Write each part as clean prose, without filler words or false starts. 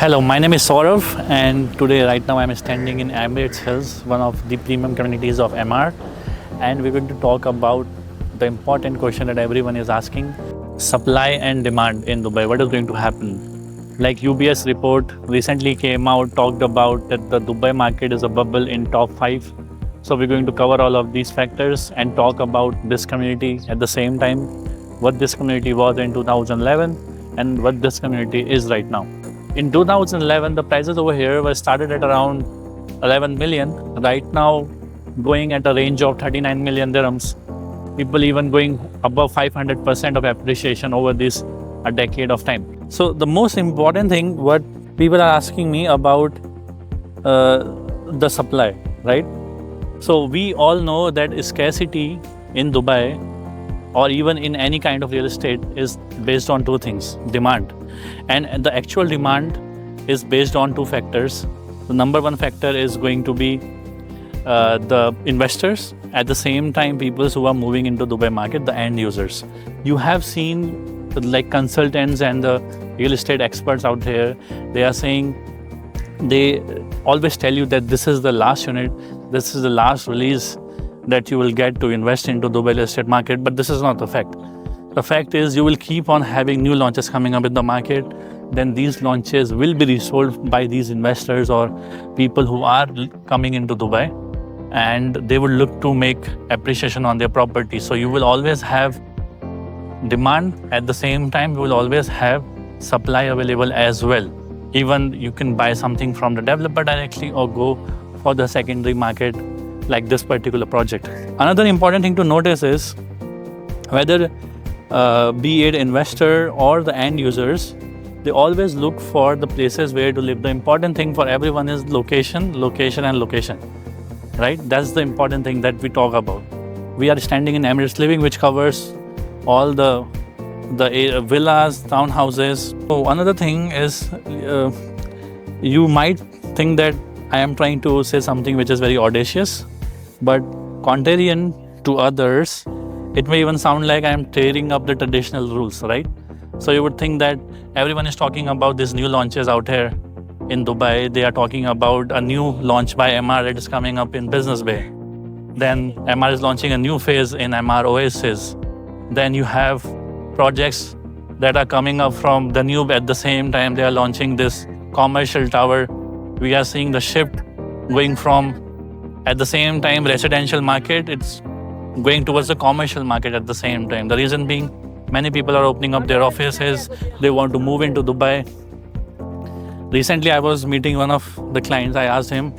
Hello, my name is Saurabh, and today, right now, I'm standing in Emirates Hills, one of the premium communities of Emaar, and we're going to talk about the important question that everyone is asking: supply and demand in Dubai. What is going to happen? Like UBS report recently came out, talked about that the Dubai market is a bubble in top 5. So we're going to cover all of these factors and talk about this community at the same time, what this community was in 2011 and what this community is right now. In 2011, the prices over here were started at around 11 million. Right now, going at a range of 39 million dirhams. People even going above 500% of appreciation over this a decade of time. So the most important thing, what people are asking me about the supply, right? So we all know that scarcity in Dubai or even in any kind of real estate is based on two things: demand. And the actual demand is based on two factors. The number one factor is going to be the investors. At the same time, people who are moving into Dubai market, the end users. You have seen like consultants and the real estate experts out here, they are saying, they always tell you that this is the last unit, this is the last release that you will get to invest into Dubai real estate market, but this is not the fact. The fact is you will keep on having new launches coming up in the market. Then these launches will be resold by these investors or people who are coming into Dubai, and they will look to make appreciation on their property. So you will always have demand. At the same time, you will always have supply available as well. Even you can buy something from the developer directly or go for the secondary market like this particular project. Another important thing to notice is whether be it investor or the end users, they always look for the places where to live. The important thing for everyone is location, location and location, right? That's the important thing that we talk about. We are standing in Emirates Living, which covers all the villas, townhouses. So another thing is you might think that I am trying to say something which is very audacious, but contrarian to others, it may even sound like I am tearing up the traditional rules, right? So you would think that everyone is talking about these new launches out here in Dubai. They are talking about a new launch by Emaar that is coming up in Business Bay. Then Emaar is launching a new phase in Emaar Oasis. Then you have projects that are coming up from the new, at the same time they are launching this commercial tower. We are seeing the shift going from, at the same time, residential market, it's going towards the commercial market at the same time. The reason being, many people are opening up their offices, they want to move into Dubai. Recently, I was meeting one of the clients. I asked him,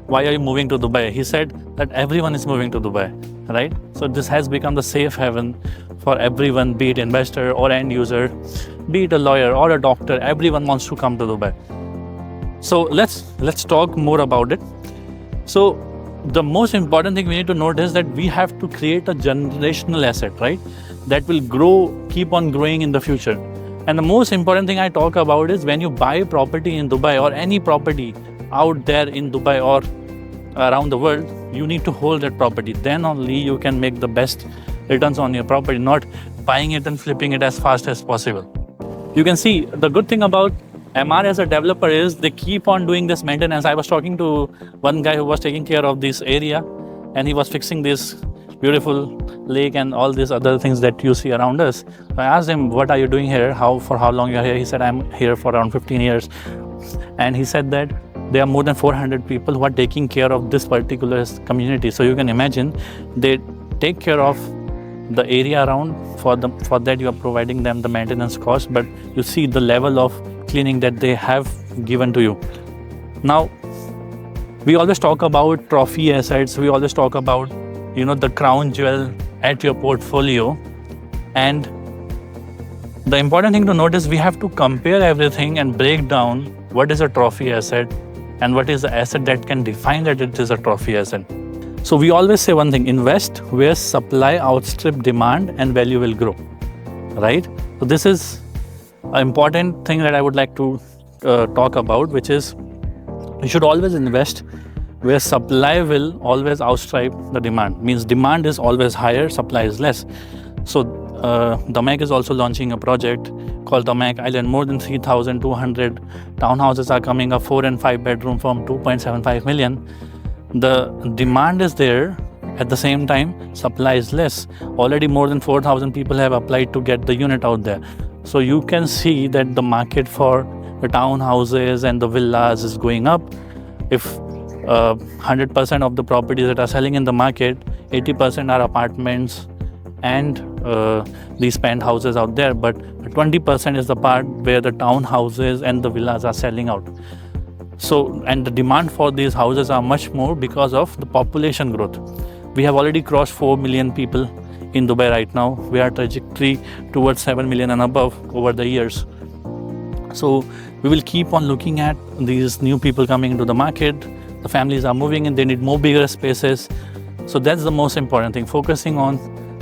why are you moving to Dubai? He said that everyone is moving to Dubai, right? So this has become the safe haven for everyone, be it investor or end user, be it a lawyer or a doctor, everyone wants to come to Dubai. So let's talk more about it. So the most important thing we need to note is that we have to create a generational asset, right? That will grow, keep on growing in the future. And the most important thing I talk about is when you buy property in Dubai or any property out there in Dubai or around the world, you need to hold that property. Then only you can make the best returns on your property, not buying it and flipping it as fast as possible. You can see the good thing about Emaar as a developer is they keep on doing this maintenance. I was talking to one guy who was taking care of this area, and he was fixing this beautiful lake and all these other things that you see around us. So I asked him, what are you doing here? For how long you are here? He said, I'm here for around 15 years. And he said that there are more than 400 people who are taking care of this particular community. So you can imagine they take care of the area around. For that you are providing them the maintenance cost, but you see the level of cleaning that they have given to you. Now, we always talk about trophy assets. We always talk about, the crown jewel at your portfolio. And the important thing to note is we have to compare everything and break down what is a trophy asset and what is the asset that can define that it is a trophy asset. So we always say one thing: invest where supply outstrip demand and value will grow, right? So this is an important thing that I would like to talk about, which is you should always invest where supply will always outstrip the demand. Means demand is always higher, supply is less. So Damek is also launching a project called Damek Island. More than 3,200 townhouses are coming up, 4 and 5 bedroom from 2.75 million. The demand is there. At the same time, supply is less. Already more than 4,000 people have applied to get the unit out there. So you can see that the market for the townhouses and the villas is going up. If 100% of the properties that are selling in the market, 80% are apartments and these penthouses out there, but 20% is the part where the townhouses and the villas are selling out. So, and the demand for these houses are much more because of the population growth. We have already crossed 4 million people in Dubai right now. We are trajectory towards 7 million and above over the years. So we will keep on looking at these new people coming into the market. The families are moving in, they need more bigger spaces. So that's the most important thing, focusing on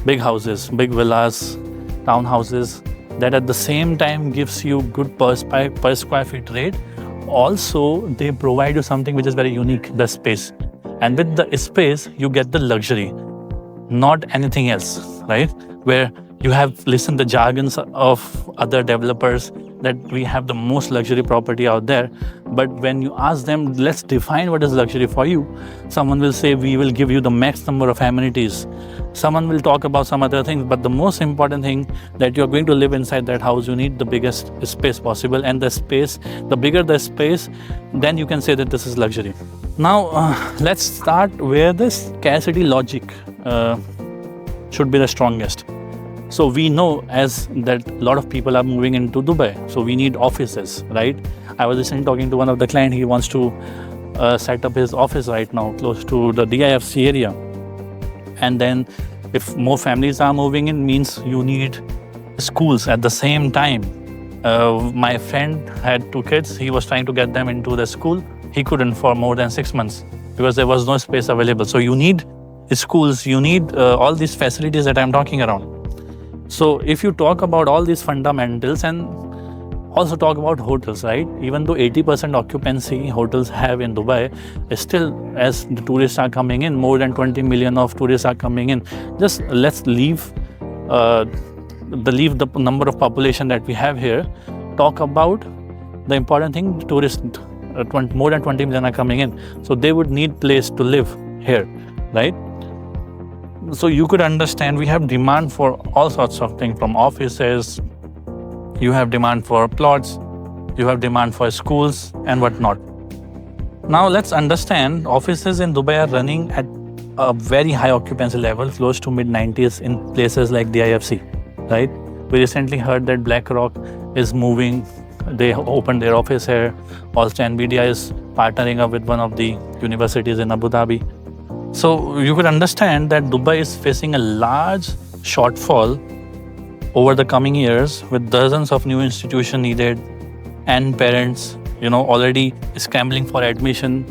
big houses, big villas, townhouses, that at the same time gives you good per square feet rate. Also, they provide you something which is very unique, the space. And with the space, you get the luxury, not anything else, right? Where you have listened the jargons of other developers that we have the most luxury property out there. But when you ask them, let's define what is luxury for you, someone will say, we will give you the max number of amenities. Someone will talk about some other things, but the most important thing that you're going to live inside that house, you need the biggest space possible. And the space, the bigger the space, then you can say that this is luxury. Now, let's start where the scarcity logic should be the strongest. So we know as that a lot of people are moving into Dubai. So we need offices, right? I was recently talking to one of the clients. He wants to set up his office right now close to the DIFC area. And then if more families are moving in, means you need schools at the same time. My friend had 2 kids. He was trying to get them into the school. He couldn't for more than 6 months because there was no space available. So you need schools, you need all these facilities that I'm talking around. So if you talk about all these fundamentals and also talk about hotels, right? Even though 80% occupancy hotels have in Dubai, still as the tourists are coming in, more than 20 million of tourists are coming in. Just let's leave the number of population that we have here. Talk about the important thing, tourists, more than 20 million are coming in. So they would need place to live here, right? So you could understand we have demand for all sorts of things, from offices, you have demand for plots, you have demand for schools and whatnot. Now let's understand offices in Dubai are running at a very high occupancy level, close to mid-90s in places like the IFC, right? We recently heard that BlackRock is moving, they opened their office here. Also NVIDIA is partnering up with one of the universities in Abu Dhabi. So you could understand that Dubai is facing a large shortfall over the coming years with dozens of new institutions needed and parents, already scrambling for admission.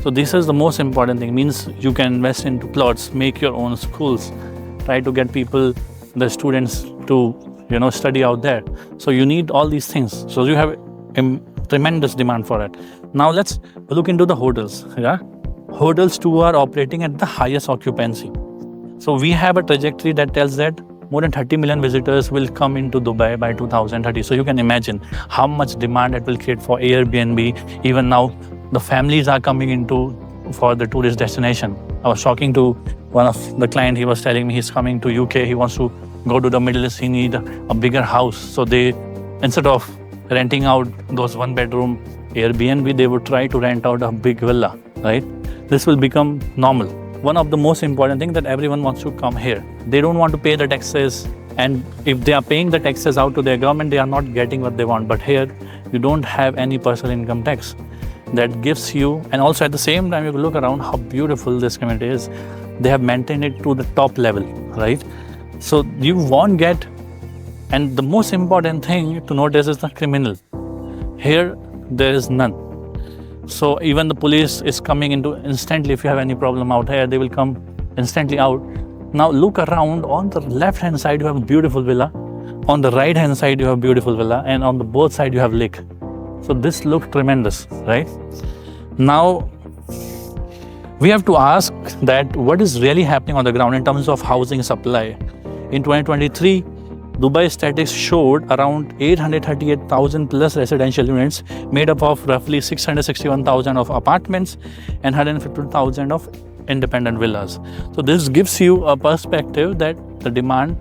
So this is the most important thing, means you can invest into plots, make your own schools, try to get people, the students to, study out there. So you need all these things. So you have a tremendous demand for it. Now let's look into the hotels, yeah? Hotels too are operating at the highest occupancy. So we have a trajectory that tells that more than 30 million visitors will come into Dubai by 2030. So you can imagine how much demand it will create for Airbnb. Even now, the families are coming into for the tourist destination. I was talking to one of the client. He was telling me he's coming to UK. He wants to go to the Middle East. He needs a bigger house. So they, instead of renting out those 1-bedroom Airbnb, they would try to rent out a big villa, right? This will become normal. One of the most important things that everyone wants to come here. They don't want to pay the taxes, and if they are paying the taxes out to their government, they are not getting what they want. But here, you don't have any personal income tax. That gives you, and also at the same time, you look around how beautiful this community is. They have maintained it to the top level, right? So you won't get, and the most important thing to notice is the criminal. Here, there is none. So even the police is coming into instantly. If you have any problem out here, they will come instantly out. Now look around. On the left hand side, you have a beautiful villa. On the right hand side, you have a beautiful villa. And on the both side, you have lake. So this looks tremendous, right? Now, we have to ask that what is really happening on the ground in terms of housing supply. In 2023, Dubai statistics showed around 838,000 plus residential units made up of roughly 661,000 of apartments and 150,000 of independent villas. So this gives you a perspective that the demand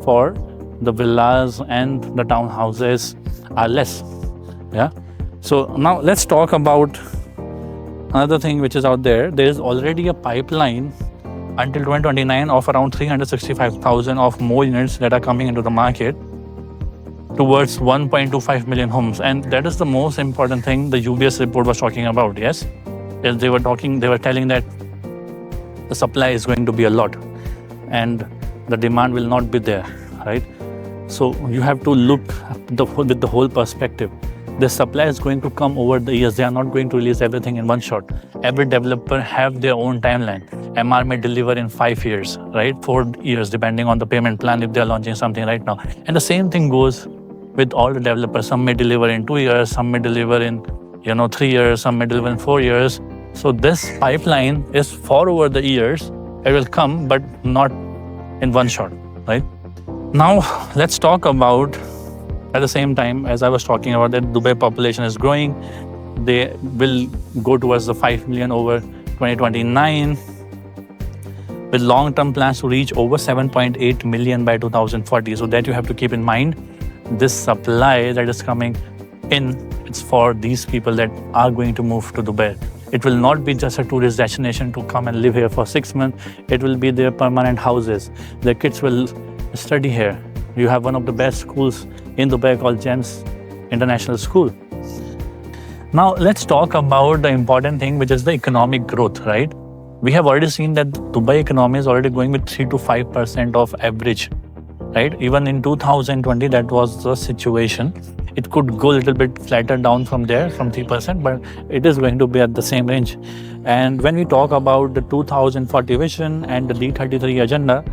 for the villas and the townhouses are less. Yeah. So now let's talk about another thing which is out there. There is already a pipeline until 2029 of around 365,000 of more units that are coming into the market towards 1.25 million homes. And that is the most important thing the UBS report was talking about. Yes, they were telling that the supply is going to be a lot and the demand will not be there, right? So you have to look with the whole perspective. The supply is going to come over the years. They are not going to release everything in one shot. Every developer have their own timeline. MR may deliver in 5 years, right? 4 years, depending on the payment plan if they are launching something right now. And the same thing goes with all the developers. Some may deliver in 2 years, some may deliver in 3 years, some may deliver in 4 years. So this pipeline is for over the years. It will come, but not in one shot, right? Now let's talk about, at the same time, as I was talking about, that Dubai population is growing. They will go towards the 5 million over 2029 with long-term plans to reach over 7.8 million by 2040. So that you have to keep in mind. This supply that is coming in, it's for these people that are going to move to Dubai. It will not be just a tourist destination to come and live here for 6 months. It will be their permanent houses. Their kids will study here. You have one of the best schools in Dubai called GEMS International School. Now let's talk about the important thing, which is the economic growth, right? We have already seen that Dubai economy is already going with 3 to 5% of average, right? Even in 2020, that was the situation. It could go a little bit flatter down from there, from 3%, but it is going to be at the same range. And when we talk about the 2040 vision and the D33 agenda,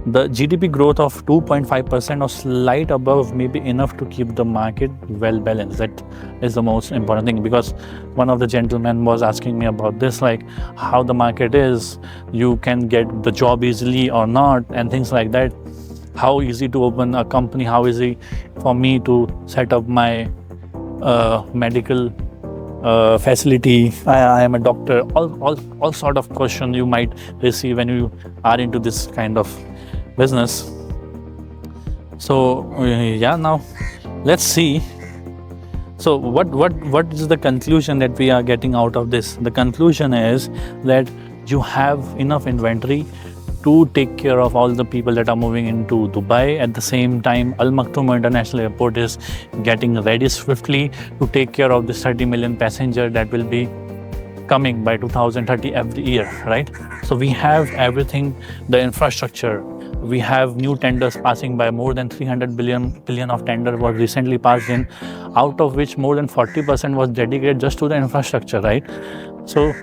the GDP growth of 2.5% or slight above may be enough to keep the market well balanced. That is the most important thing, because one of the gentlemen was asking me about this, like how the market is, you can get the job easily or not, and things like that. How easy to open a company, how easy for me to set up my medical facility. I am a doctor. All sort of questions you might receive when you are into this kind of business. So yeah, now let's see. So what is the conclusion that we are getting out of this? The conclusion is that you have enough inventory to take care of all the people that are moving into Dubai. At the same time, Al Maktoum International Airport is getting ready swiftly to take care of this 30 million passenger that will be coming by 2030 every year, right? So we have everything, the infrastructure. We have new tenders passing by. More than 300 billion of tender was recently passed in, out of which more than 40% was dedicated just to the infrastructure, right? So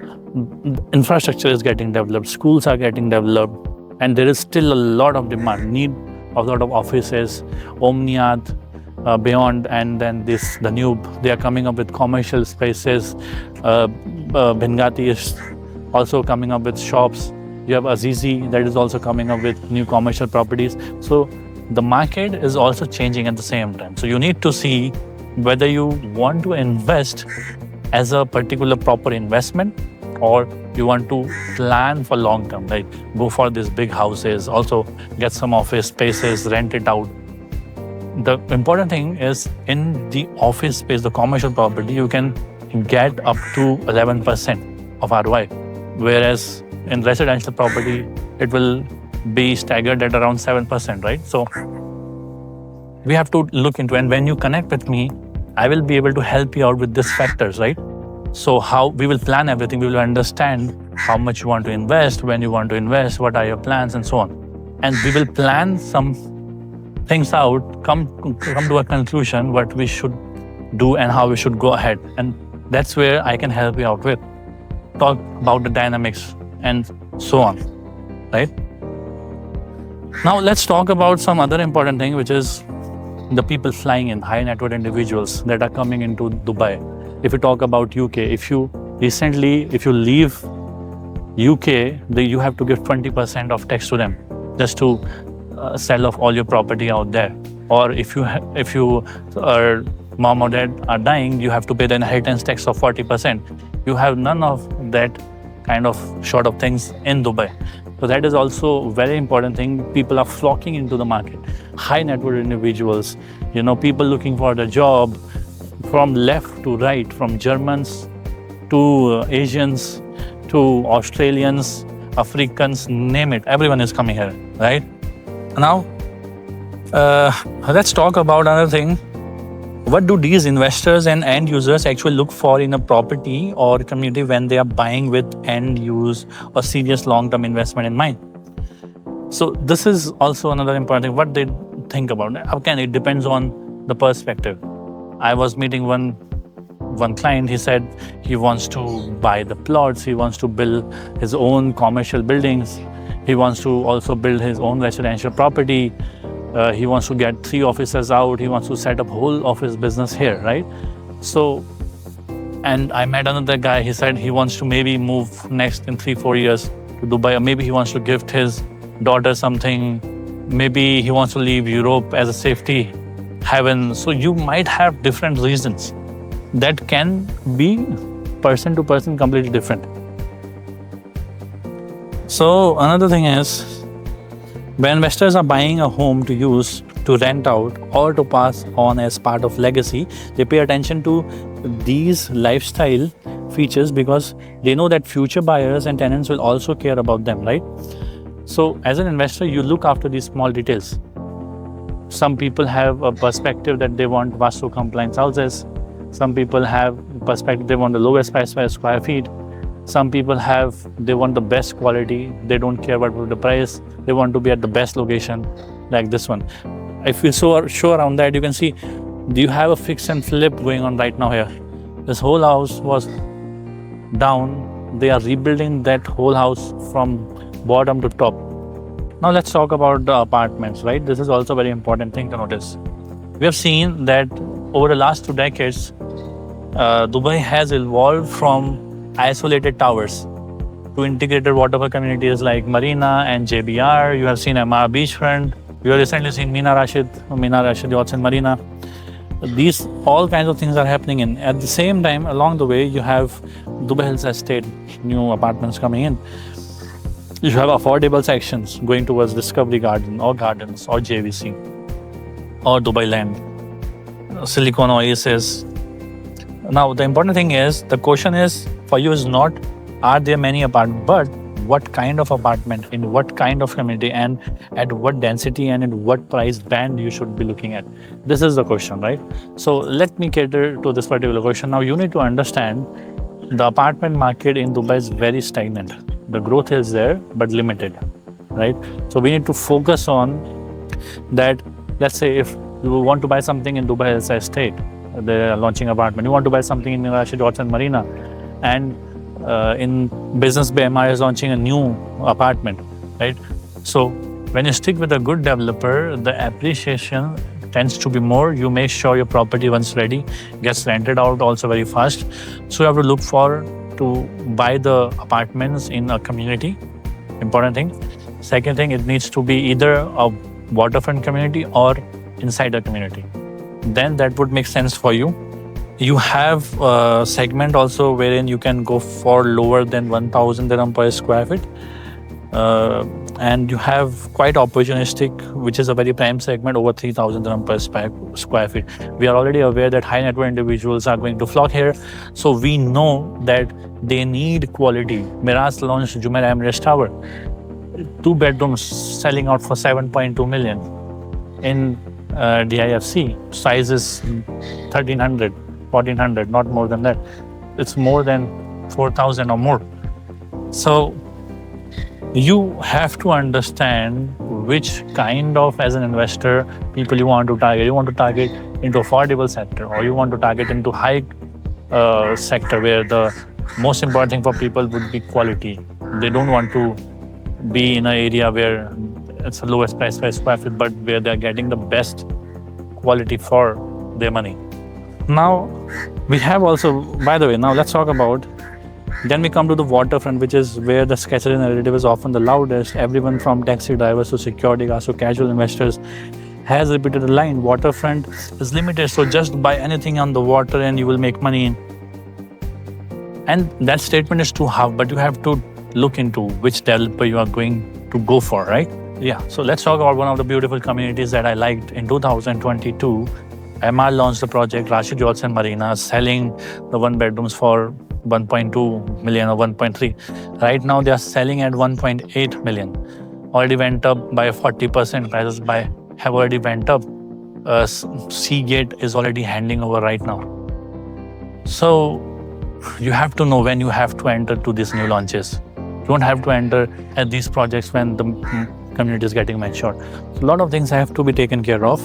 infrastructure is getting developed, schools are getting developed, and there is still a lot of demand, need of a lot of offices, Omniad, beyond, and then the Nube. They are coming up with commercial spaces. Bengati is also coming up with shops. You have Azizi that is also coming up with new commercial properties. So the market is also changing at the same time. So you need to see whether you want to invest as a particular proper investment, or you want to plan for long term, like go for these big houses, also get some office spaces, rent it out. The important thing is, in the office space, the commercial property, you can get up to 11% of ROI, whereas in residential property, it will be staggered at around 7%, right? So we have to look into, and when you connect with me, I will be able to help you out with these factors, right? So how we will plan everything, we will understand how much you want to invest, when you want to invest, what are your plans, and so on. And we will plan some things out, come to a conclusion what we should do and how we should go ahead. And that's where I can help you out with. Talk about the dynamics and so on, right? Now let's talk about some other important thing, which is the people flying in, high net worth individuals that are coming into Dubai. If you talk about UK, if you leave UK, you have to give 20% of tax to them just to sell off all your property out there. Or if you are mom or dad are dying, you have to pay the inheritance tax of 40%. You have none of that kind of sort of things in Dubai. So that is also a very important thing. People are flocking into the market. High net worth individuals, people looking for the job from left to right, from Germans to Asians to Australians, Africans, name it. Everyone is coming here, right? Now, let's talk about another thing. What do these investors and end users actually look for in a property or community when they are buying with end use or serious long-term investment in mind? So this is also another important thing. What they think about it. Again, it depends on the perspective. I was meeting one client. He said he wants to buy the plots. He wants to build his own commercial buildings. He wants to also build his own residential property. He wants to get 3 offices out. He wants to set up whole office business here, right? So, and I met another guy. He said he wants to maybe move next in 3-4 years to Dubai, or maybe he wants to gift his daughter something. Maybe he wants to leave Europe as a safety haven. So you might have different reasons that can be person to person completely different. So another thing is, when investors are buying a home to use, to rent out, or to pass on as part of legacy, they pay attention to these lifestyle features because they know that future buyers and tenants will also care about them, right? So as an investor, you look after these small details. Some people have a perspective that they want Vastu compliance houses. Some people have perspective they want the lowest price per square feet. Some people they want the best quality. They don't care about the price. They want to be at the best location, like this one. If you show around that, you can see, do you have a fix and flip going on right now here? This whole house was down. They are rebuilding that whole house from bottom to top. Now let's talk about the apartments, right? This is also a very important thing to notice. We have seen that over the last 2 decades, Dubai has evolved from isolated towers to integrated waterfront communities like Marina and JBR. You have seen Emaar beachfront. You have recently seen Minaar Rashid Yachts and Marina. These all kinds of things are happening in. At the same time, along the way, you have Dubai Hills Estate, new apartments coming in. You have affordable sections going towards Discovery Garden or Gardens or JVC or Dubai Land, Silicon Oasis. Now, the important thing is, the question is for you is not, are there many apartments, but what kind of apartment, in what kind of community, and at what density and in what price band you should be looking at. This is the question, right? So let me cater to this particular question. Now, you need to understand the apartment market in Dubai is very stagnant. The growth is there, but limited, right? So we need to focus on that. Let's say if you want to buy something in Dubai Hills Estate, they're launching apartment. You want to buy something in Rashid Yachts and Marina, and in Business Bay, Emaar is launching a new apartment, right? So when you stick with a good developer, the appreciation tends to be more. You make sure your property, once ready, gets rented out also very fast. So you have to look to buy the apartments in a community. Important thing. Second thing, it needs to be either a waterfront community or inside a community. Then that would make sense for you. You have a segment also wherein you can go for lower than 1,000 dirham per square feet. And you have quite opportunistic, which is a very prime segment, over 3,000 dirham per square feet. We are already aware that high net worth individuals are going to flock here. So we know that they need quality. Miraas launched Jumeirah Emirates Tower. 2 bedrooms selling out for 7.2 million. In DIFC, size is 1,300, 1,400, not more than that. It's more than 4,000 or more. So you have to understand which kind of, as an investor, people you want to target. You want to target into affordable sector, or you want to target into high sector where the most important thing for people would be quality. They don't want to be in an area where it's the lowest price per square feet, but where they're getting the best quality for their money. Now, we have also, by the way, now let's talk about Then we come to the waterfront, which is where the scarcity narrative is often the loudest. Everyone from taxi drivers to security guards to casual investors has repeated the line, waterfront is limited, so just buy anything on the water and you will make money. And that statement is too half, but you have to look into which developer you are going to go for, right? Yeah, so let's talk about one of the beautiful communities that I liked. In 2022, Emaar launched the project Rashid Johnson Marina, selling the one bedrooms for 1.2 million or 1.3. Right now they are selling at 1.8 million. Already went up by 40%. Prices have already went up. Seagate is already handing over right now. So you have to know when you have to enter to these new launches. You don't have to enter at these projects when the community is getting matured. So a lot of things have to be taken care of.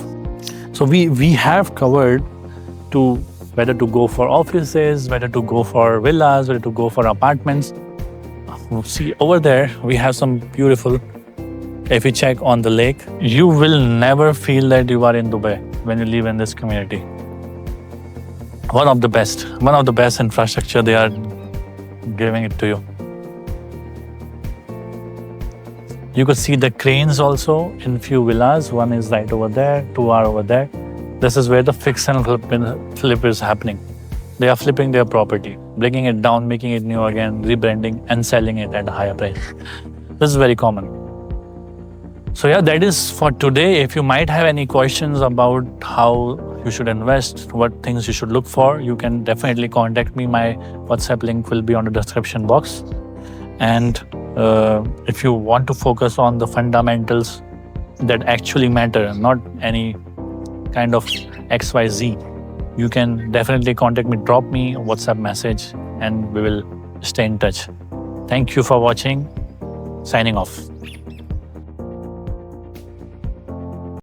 So we have covered to whether to go for offices, whether to go for villas, whether to go for apartments. See, over there, we have some beautiful, if you check on the lake, you will never feel that you are in Dubai when you live in this community. One of the best infrastructure they are giving it to you. You could see the cranes also in few villas. One is right over there, two are over there. This is where the fix and flip is happening. They are flipping their property, bringing it down, making it new again, rebranding and selling it at a higher price. This is very common. So yeah, that is for today. If you might have any questions about how you should invest, what things you should look for, you can definitely contact me. My WhatsApp link will be on the description box. And if you want to focus on the fundamentals that actually matter, not any kind of XYZ, you can definitely contact me, drop me a WhatsApp message, and we will stay in touch. Thank you for watching. Signing off.